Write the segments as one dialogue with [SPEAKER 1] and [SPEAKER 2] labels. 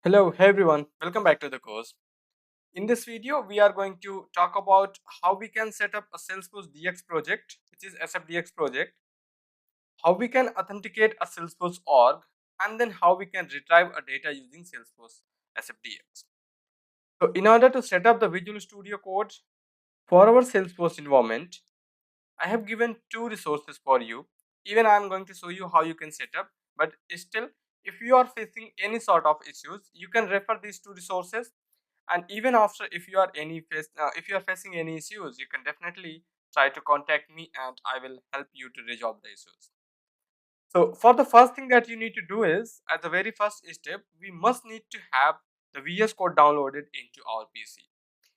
[SPEAKER 1] Hello, hey everyone, welcome back to the course. In this video, we are going to talk about how we can set up a Salesforce DX project, which is SFDX project, how we can authenticate a Salesforce org, and then how we can retrieve a data using Salesforce SFDX. So in order to set up the Visual Studio Code for our Salesforce environment, I have given two resources for you. Even I am going to show you how you can set up, but still, if you are facing any sort of issues, you can refer these two resources. And even after, if you are facing any issues, you can definitely try to contact me, and I will help you to resolve the issues. So for the first thing that you need to do is, at the very first step, we must need to have the VS Code downloaded into our PC.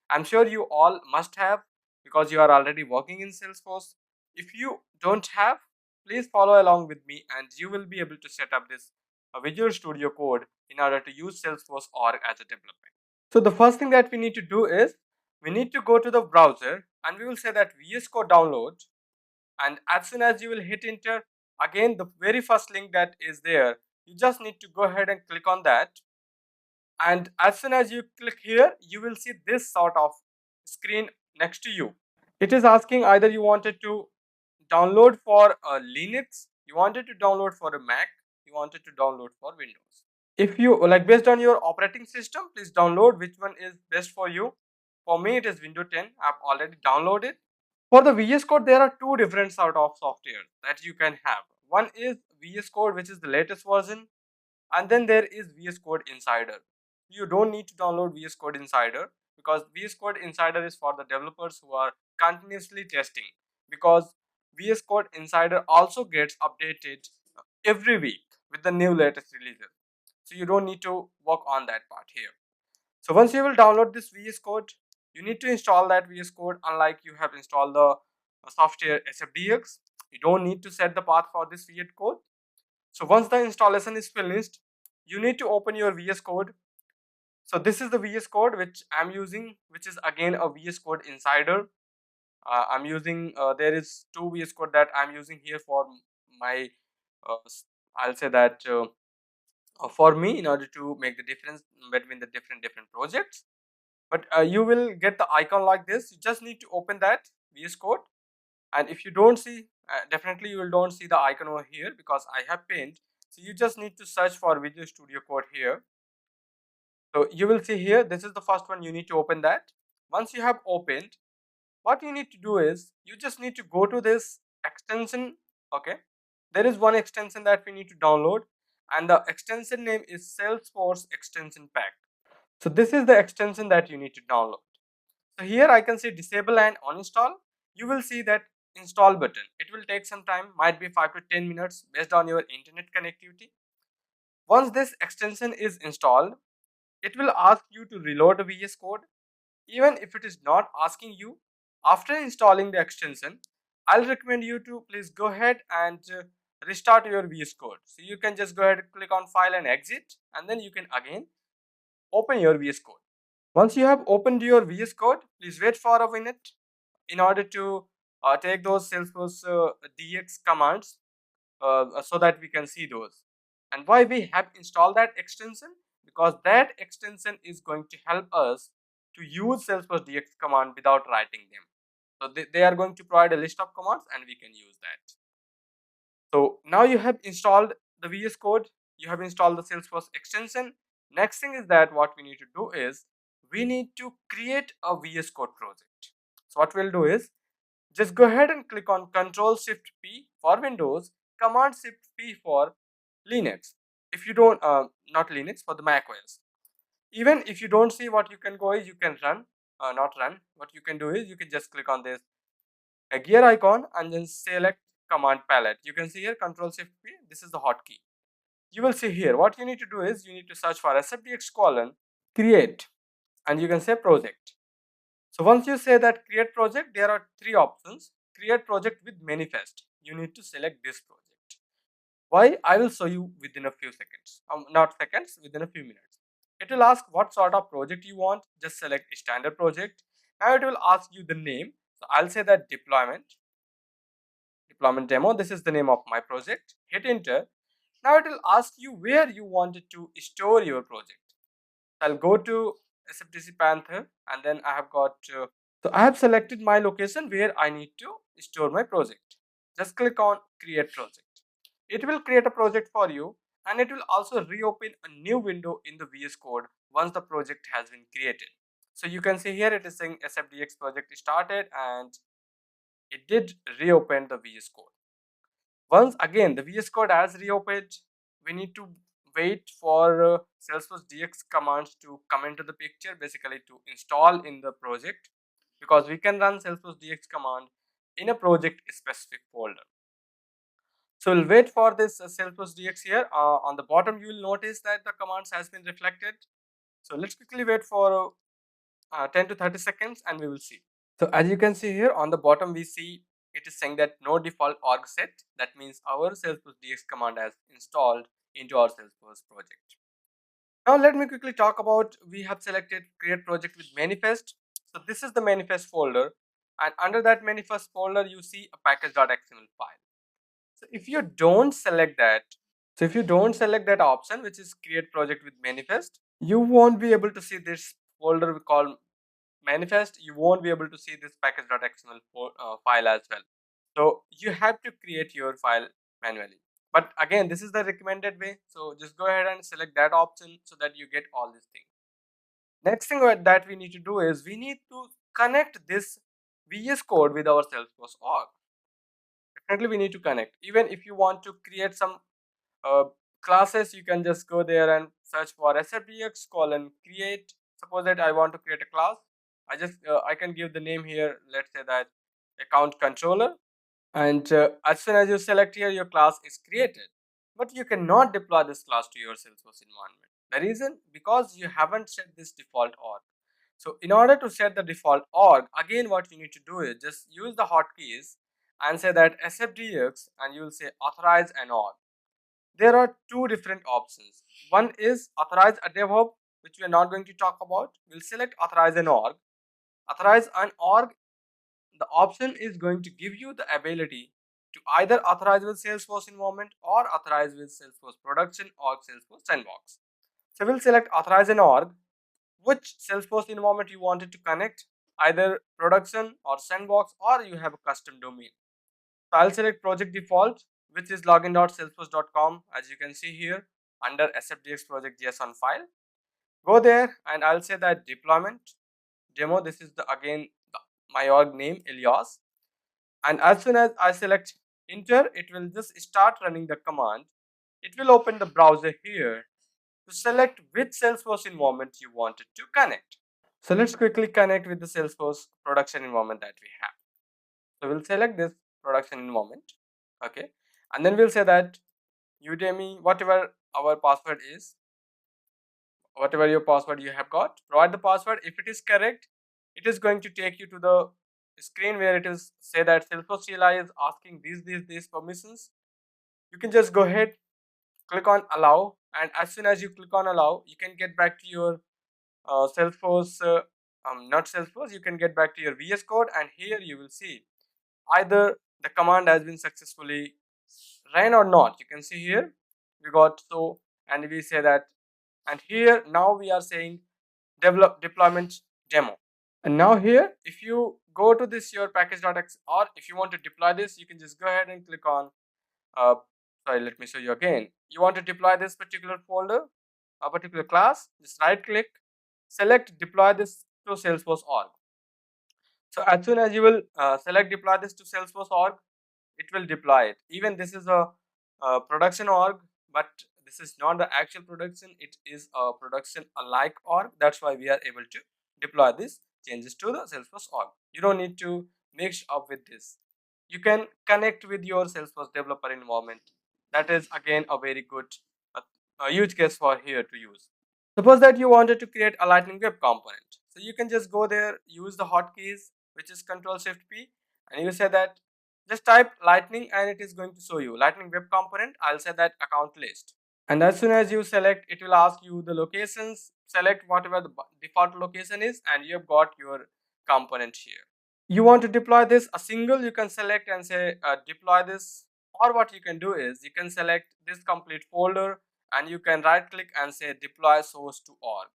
[SPEAKER 1] I'm sure you all must have, because you are already working in Salesforce. If you don't have, please follow along with me and you will be able to set up this Visual Studio Code in order to use Salesforce org as a development. So the first thing that we need to do is, we need to go to the browser and we will say that VS Code download, and as soon as you will hit enter, again the very first link that is there, you just need to go ahead and click on that. And as soon as you click here, you will see this sort of screen next to you. It is asking either you wanted to download for a Linux, you wanted to download for a Mac, you wanted to download for Windows. If you like, based on your operating system, please download which one is best for you. For me it is Windows 10. I've already downloaded. For the VS Code, there are two different sort of software that you can have. One is VS Code, which is the latest version, and then there is VS Code Insider. You don't need to download VS Code Insider, because VS Code Insider is for the developers who are continuously testing, because VS Code Insider also gets updated every week with the new latest releases. So you don't need to work on that part here. So once you will download this VS Code, you need to install that VS Code. Unlike you have installed the software SFDX, you don't need to set the path for this VS Code. So once the installation is finished, you need to open your VS Code. So this is the VS Code which I'm using, which is again a VS Code Insider. I'm using, there is two VS Code that I'm using here for my, I'll say that for me, in order to make the difference between the different projects. But you will get the icon like this. You just need to open that VS Code, and if you don't see, definitely you will don't see the icon over here because I have pinned. So you just need to search for Visual Studio Code here. So you will see here, this is the first one. You need to open that. Once you have opened, what you need to do is, you just need to go to this extension. Okay, there is one extension that we need to download, and the extension name is Salesforce extension pack. So this is the extension that you need to download. So here I can see disable and uninstall. You will see that install button. It will take some time, might be 5 to 10 minutes based on your internet connectivity. Once this extension is installed, it will ask you to reload the VS Code. Even if it is not asking you, after installing the extension, I'll recommend you to please go ahead and restart your VS Code. So you can just go ahead and click on file and exit, and then you can again open your VS Code. Once you have opened your VS Code, please wait for a minute in order to take those Salesforce DX commands, so that we can see those. And why we have installed that extension? Because that extension is going to help us to use Salesforce DX command without writing them. So they are going to provide a list of commands and we can use that. So now you have installed the VS Code, you have installed the Salesforce extension. Next thing is that what we need to do is, we need to create a VS Code project. So what we'll do is, just go ahead and click on Control Shift P for Windows, Command Shift P for Linux. If you don't, not Linux, for the Mac OS. Even if you don't see, what you can go is, you can run, not run. What you can do is, you can just click on this a gear icon and then select command palette. You can see here Control Shift P. This is the hotkey. You will see here, what you need to do is, you need to search for SFDX colon create, and you can say project. So once you say that create project, there are three options. Create project with manifest. You need to select this project. Why? I will show you within a few seconds. Not seconds, within a few minutes. It will ask what sort of project you want. Just select standard project. Now it will ask you the name. So I'll say that deployment demo. This is the name of my project. Hit enter. Now it will ask you where you wanted to store your project. I'll go to SFDC Panther, and then I have got so I have selected my location where I need to store my project. Just click on create project. It will create a project for you, and it will also reopen a new window in the VS Code once the project has been created. So you can see here it is saying SFDX project started, and it did reopen the VS Code. Once again the VS Code has reopened, we need to wait for Salesforce DX commands to come into the picture, basically to install in the project, because we can run Salesforce DX command in a project specific folder. So we'll wait for this Salesforce DX here. On the bottom you will notice that the commands has been reflected. So let's quickly wait for 10 to 30 seconds and we will see. So as you can see here on the bottom, we see it is saying that no default org set. That means our Salesforce DX command has installed into our Salesforce project. Now let me quickly talk about, we have selected create project with manifest. So this is the manifest folder, and under that manifest folder you see a package.xml file. So if you don't select that, option, which is create project with manifest, you won't be able to see this folder we call manifest. You won't be able to see this package.xml file as well. So you have to create your file manually. But again, this is the recommended way. So just go ahead and select that option so that you get all these things. Next thing that we need to do is we need to connect this VS Code with our Salesforce org. Definitely we need to connect. Even if you want to create some uh, classes, you can just go there and search for SFDX colon create. Suppose that I want to create a class. I can give the name here. Let's say that account controller, and as soon as you select here, your class is created. But you cannot deploy this class to your Salesforce environment. The reason, because you haven't set this default org. So in order to set the default org, again what you need to do is just use the hotkeys and say that SFDX, and you will say authorize an org. There are two different options. One is authorize a dev hub, which we are not going to talk about. We'll select authorize an org. Authorize an org, the option is going to give you the ability to either authorize with Salesforce environment or authorize with Salesforce production or Salesforce sandbox. So we'll select authorize an org, which Salesforce environment you wanted to connect, either production or sandbox, or you have a custom domain. So I'll select project default, which is login.salesforce.com, as you can see here under SFDX project JSON file. Go there and I'll say that deployment demo. This is the again my org name alias, and as soon as I select enter, it will just start running the command. It will open the browser here to select which Salesforce environment you wanted to connect. So let's quickly connect with the Salesforce production environment that we have. So we'll select this production environment, okay, and then we'll say that Udemy, whatever our password is, whatever your password you have got, provide the password. If it is correct, it is going to take you to the screen where it is say that Salesforce CLI is asking these permissions. You can just go ahead, click on allow, and as soon as you click on allow, you can get back to your Salesforce, not Salesforce, you can get back to your VS Code, and here you will see either the command has been successfully ran or not. You can see here we got so, and we say that, and here now we are saying develop deployment demo. And now here, if you go to this your package.x, or if you want to deploy this, you can just go ahead and click on uh, sorry, let me show you again. You want to deploy this particular folder, a particular class, just right click, select deploy this to Salesforce org. So as soon as you will select deploy this to Salesforce org, it will deploy it. Even this is a production org, but this is not the actual production, it is a production alike org. That's why we are able to deploy these changes to the Salesforce org. You don't need to mix up with this. You can connect with your Salesforce developer environment. That is again a very good use case for here to use. Suppose that you wanted to create a lightning web component, so you can just go there, use the hotkeys, which is Control Shift P, and you say that just type lightning and it is going to show you lightning web component. I'll say that account list, and as soon as you select, it will ask you the locations. Select whatever the default location is, and you have got your component here. You want to deploy this a single, you can select and say deploy this, or what you can do is you can select this complete folder and you can right click and say deploy source to org.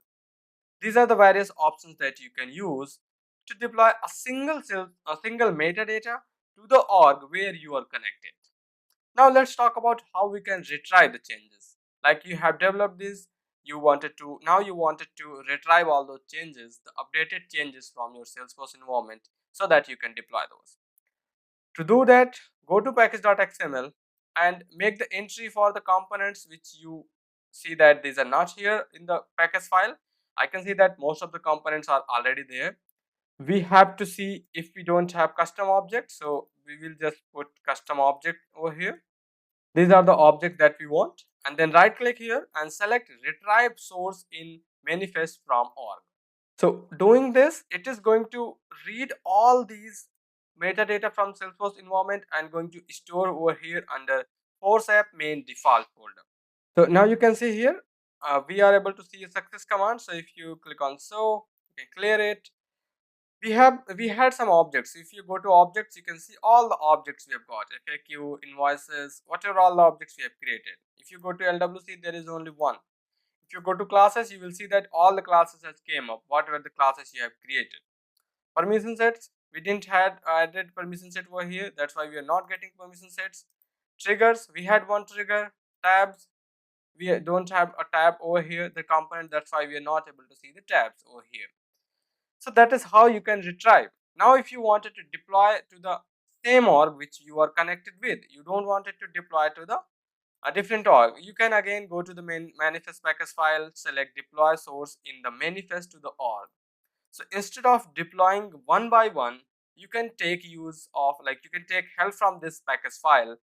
[SPEAKER 1] These are the various options that you can use to deploy a single metadata to the org where you are connected. Now let's talk about how we can retry the changes. Like you have developed this, you wanted to retrieve all those changes, the updated changes from your Salesforce environment so that you can deploy those. To do that, go to package.xml and make the entry for the components which you see that these are not here in the package file. I can see that most of the components are already there. We have to see if we don't have custom objects, so we will just put custom object over here. These are the objects that we want, and then right click here and select retrieve source in manifest from org. So doing this, it is going to read all these metadata from Salesforce environment and going to store over here under Force App main default folder. So now you can see here, we are able to see a success command. So if you click on you can clear it. We had some objects. If you go to objects, you can see all the objects we have got, FAQ, invoices, whatever all the objects we have created. If you go to LWC, there is only one. If you go to classes, you will see that all the classes has came up, whatever the classes you have created. Permission sets, we didn't had added permission set over here, that's why we are not getting permission sets. Triggers, we had one trigger. Tabs, we don't have a tab over here, the component, that's why we are not able to see the tabs over here. So that is how you can retrieve. Now if you wanted to deploy to the same org which you are connected with, you don't want it to deploy to the a different org, you can again go to the main manifest package file, select deploy source in the manifest to the org. So instead of deploying one by one, you can take help from this package file.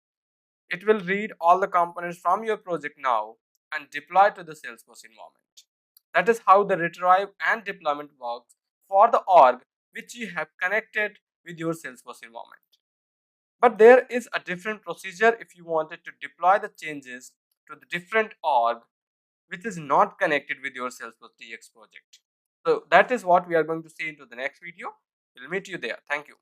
[SPEAKER 1] It will read all the components from your project now and deploy to the Salesforce environment. That is how the retrieve and deployment works for the org which you have connected with your Salesforce environment. But there is a different procedure if you wanted to deploy the changes to the different org which is not connected with your Salesforce DX project. So that is what we are going to see into the next video. We'll meet you there. Thank you.